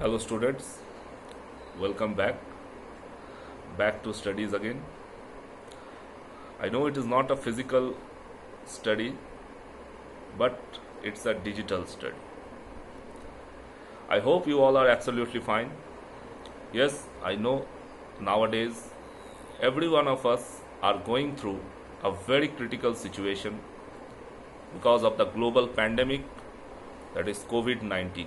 Hello students, welcome back to studies again. I know it is not a physical study, but it's a digital study. I hope you all are absolutely fine. Yes, I know nowadays every one of us are going through a very critical situation because of the global pandemic, that is COVID-19.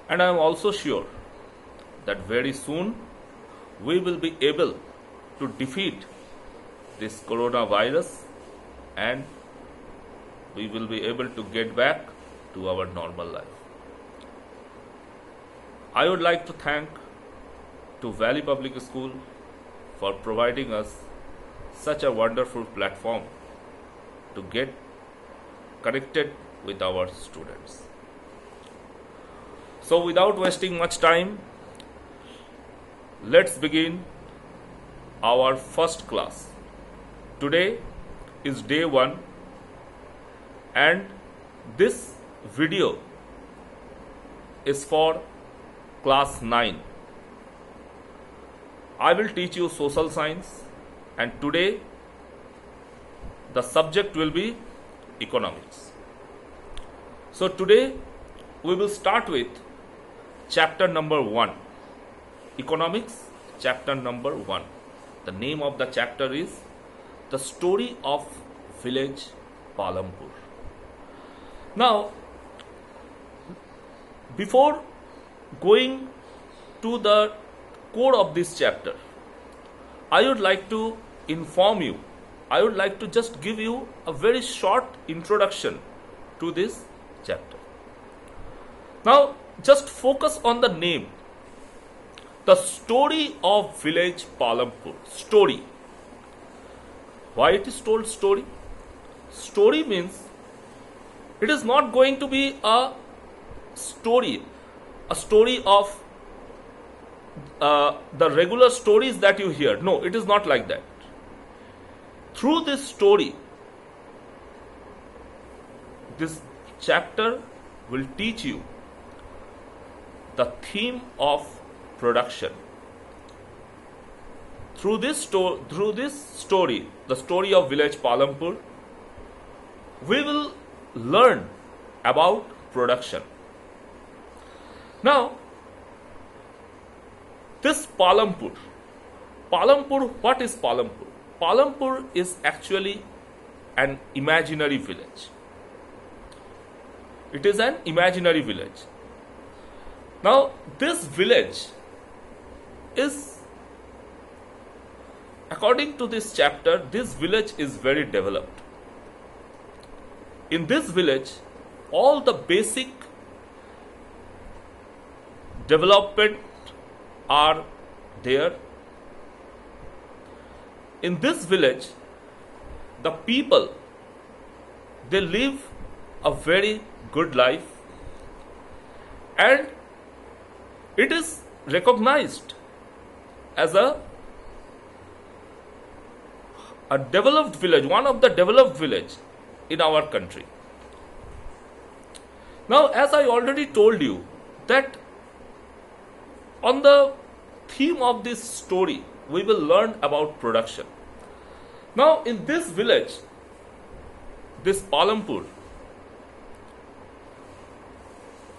And I am also sure that very soon we will be able to defeat this coronavirus and we will be able to get back to our normal life. I would like to thank to Valley Public School for providing us such a wonderful platform to get connected with our students. So without wasting much time, let's begin our first class. Today is day 1 and this video is for class 9. I will teach you social science and today the subject will be economics. So today we will start with chapter number 1, economics, chapter number 1. The name of the chapter is The Story of Village Palampur. Now, before going to the core of this chapter, I would like to inform you, I would like to just give you a very short introduction to this chapter. Now, just focus on the name. The Story of Village Palampur. Story. Why it is told story? Story means it is not going to be a story of the regular stories that you hear. No, it is not like that. Through this story, this chapter will teach you the theme of production. Through this story, the story of village Palampur, we will learn about production. Now, this Palampur, what is Palampur? Palampur is actually an imaginary village. It is an imaginary village. Now, this village is, according to this chapter, this village is very developed. In this village, all the basic development are there. In this village, the people, they live a very good life and it is recognized as a developed village, one of the developed village in our country. Now, as I already told you that on the theme of this story, we will learn about production. Now, in this village, this Palampur,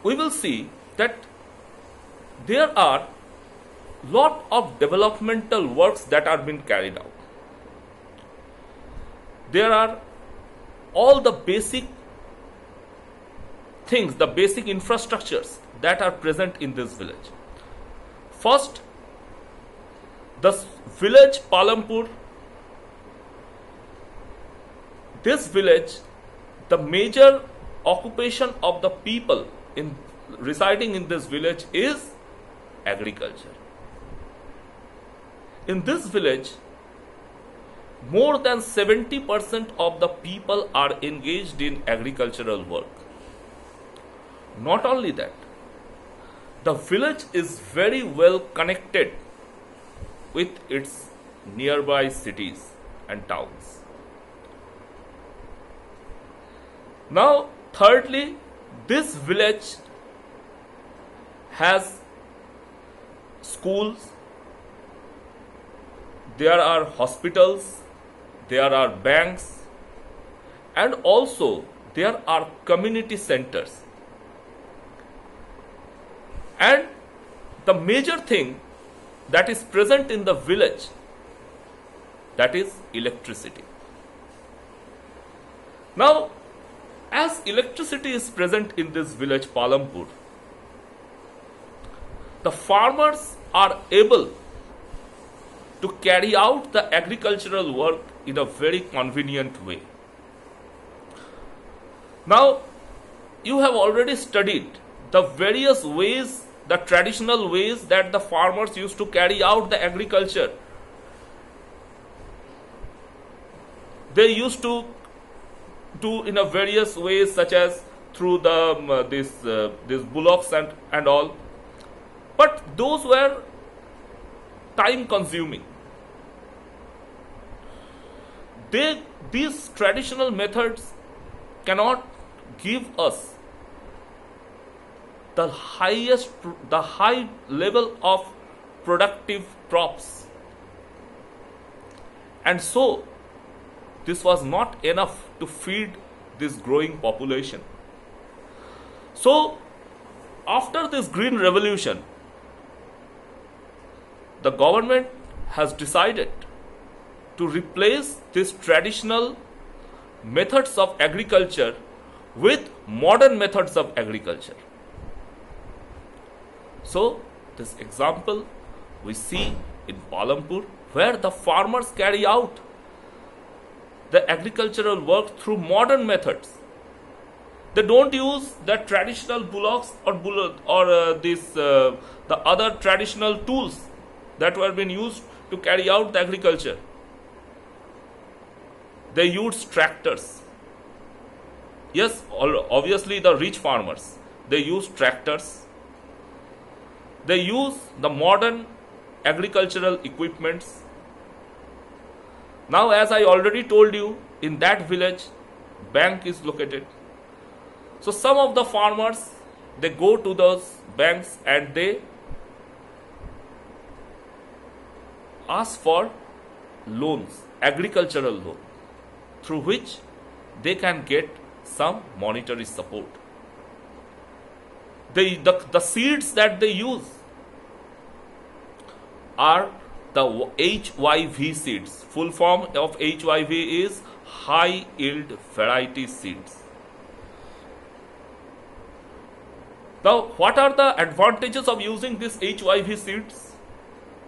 we will see that there are lot of developmental works that are being carried out. There are all the basic things, the basic infrastructures that are present in this village. First, the village Palampur, this village, the major occupation of the people residing in this village is agriculture. In this village, more than 70% of the people are engaged in agricultural work. Not only that, the village is very well connected with its nearby cities and towns. Now, thirdly, this village has schools, there are hospitals, there are banks, and also there are community centers. And the major thing that is present in the village, that is electricity. Now, as electricity is present in this village Palampur, the farmers are able to carry out the agricultural work in a very convenient way. Now, you have already studied the various ways, the traditional ways that the farmers used to carry out the agriculture. They used to do in a various ways, such as through the these bullocks and all. But those were time consuming. These traditional methods cannot give us the high level of productive crops. And so this was not enough to feed this growing population. So after this green revolution, the government has decided to replace these traditional methods of agriculture with modern methods of agriculture. So this example we see in Palampur, where the farmers carry out the agricultural work through modern methods. They don't use the traditional bullocks or the other traditional tools that were being used to carry out the agriculture. They use tractors. Yes, obviously the rich farmers, they use tractors. They use the modern agricultural equipments. Now, as I already told you, in that village, bank is located. So some of the farmers, they go to those banks and they ask for loans, agricultural loan, through which they can get some monetary support. The seeds that they use are the HYV seeds. Full form of HYV is high yield variety seeds. Now, what are the advantages of using these HYV seeds?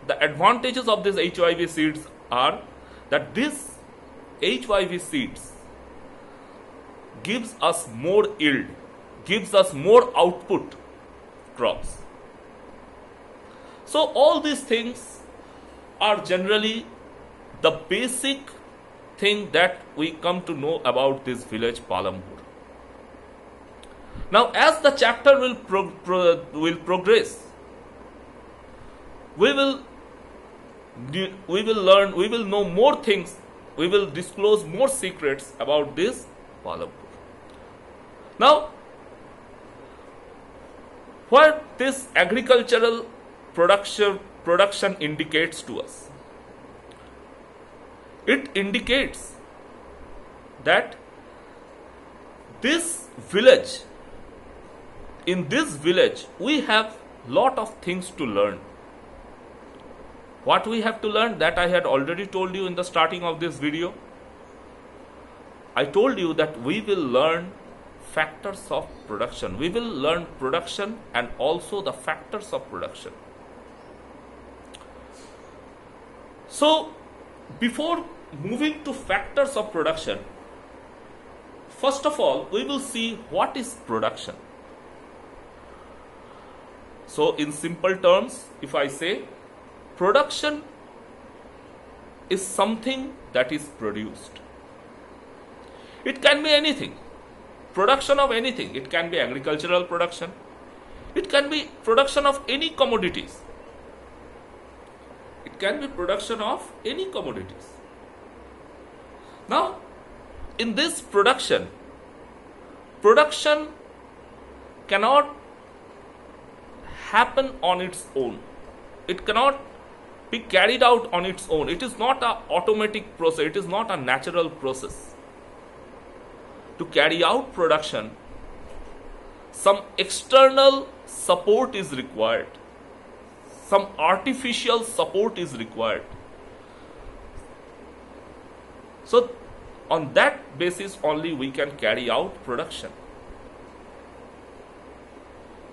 The advantages of these HYV seeds are that these HYV seeds gives us more yield, gives us more output crops. So all these things are generally the basic thing that we come to know about this village Palampur. Now, as the chapter will progress, we will learn, we will know more things, we will disclose more secrets about this Palampur. Now, what this agricultural production indicates to us? It indicates that this village, in this village, we have lot of things to learn. What we have to learn, that I had already told you in the starting of this video. I told you that we will learn factors of production. We will learn production and also the factors of production. So, before moving to factors of production, first of all, we will see what is production. So, in simple terms, if I say, production is something that is produced. It can be anything. Production of anything. It can be agricultural production. It can be production of any commodities. It can be production of any commodities. Now, in this production cannot happen on its own. It cannot be carried out on its own. It is not an automatic process. It is not a natural process. To carry out production, some external support is required. Some artificial support is required. So, on that basis only we can carry out production.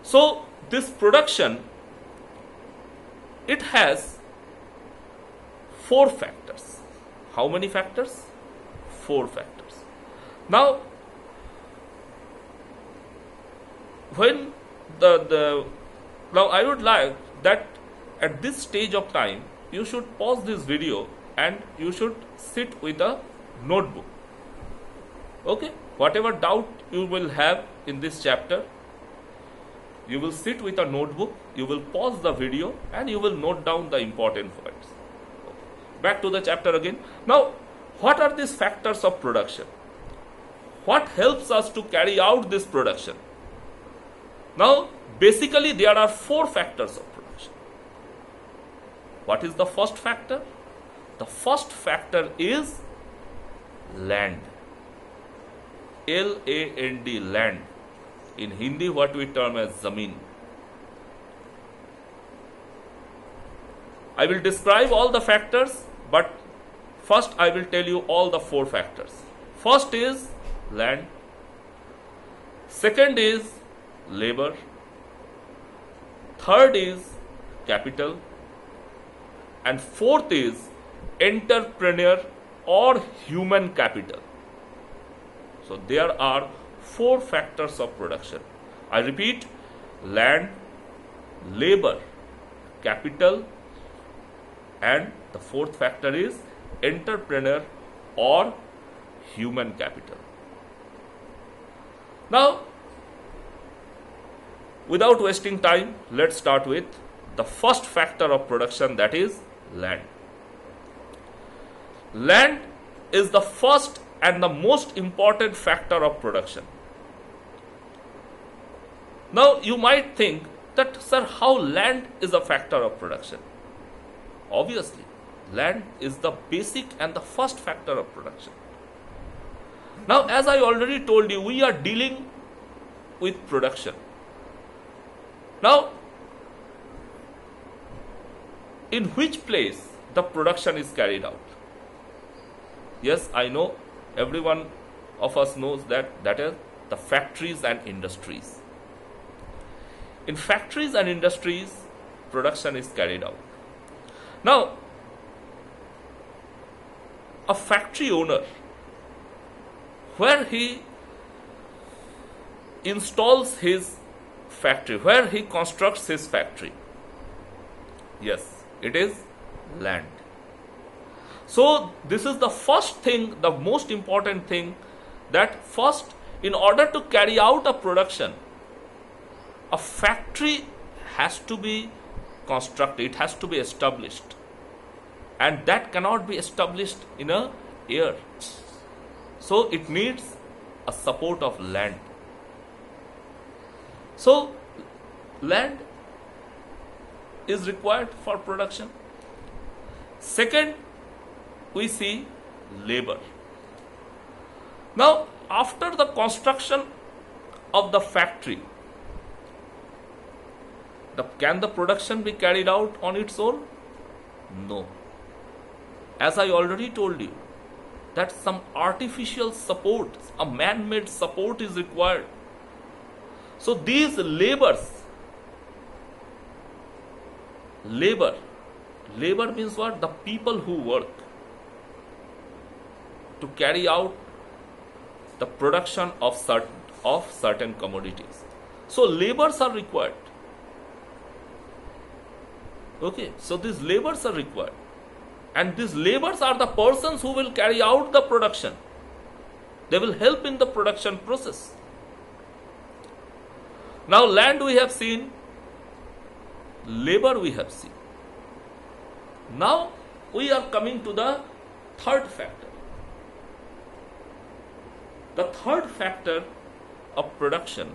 So, this production, it has 4 factors. How many factors? 4 factors. Now, when now I would like that at this stage of time you should pause this video and you should sit with a notebook. Okay, whatever doubt you will have in this chapter, you will sit with a notebook, you will pause the video and you will note down the important points. Back to the chapter again. Now, what are these factors of production? What helps us to carry out this production? Now, basically there are 4 factors of production. What is the first factor? The first factor is land. L-A-N-D, land. In Hindi, what we term as zameen. I will describe all the factors, but first I will tell you all the 4 factors. First is land. Second is labor. Third is capital. And fourth is entrepreneur or human capital. So there are 4 factors of production. I repeat, land, labor, capital, and the 4th factor is entrepreneur or human capital. Now, without wasting time, let's start with the first factor of production, that is land. Land is the first and the most important factor of production. Now, you might think that, sir, how land is a factor of production? Obviously, land is the basic and the first factor of production. Now, as I already told you, we are dealing with production. Now, in which place the production is carried out? Yes, I know every one of us knows that is the factories and industries. In factories and industries, production is carried out. Now, a factory owner, where he installs his factory, where he constructs his factory, yes, it is land. So this is the first thing, the most important thing, that first, in order to carry out a production, a factory has to be constructed, it has to be established, and that cannot be established in a year. So it needs a support of land. So land is required for production. Second, we see labor. Now, after the construction of the factory, can the production be carried out on its own? No. As I already told you, that some artificial support, a man-made support is required. So these labor means what? The people who work to carry out the production of certain commodities. So labors are required. Okay, so these labors are required. And these labors are the persons who will carry out the production. They will help in the production process. Now, land we have seen, labor we have seen. Now, we are coming to the third factor. The third factor of production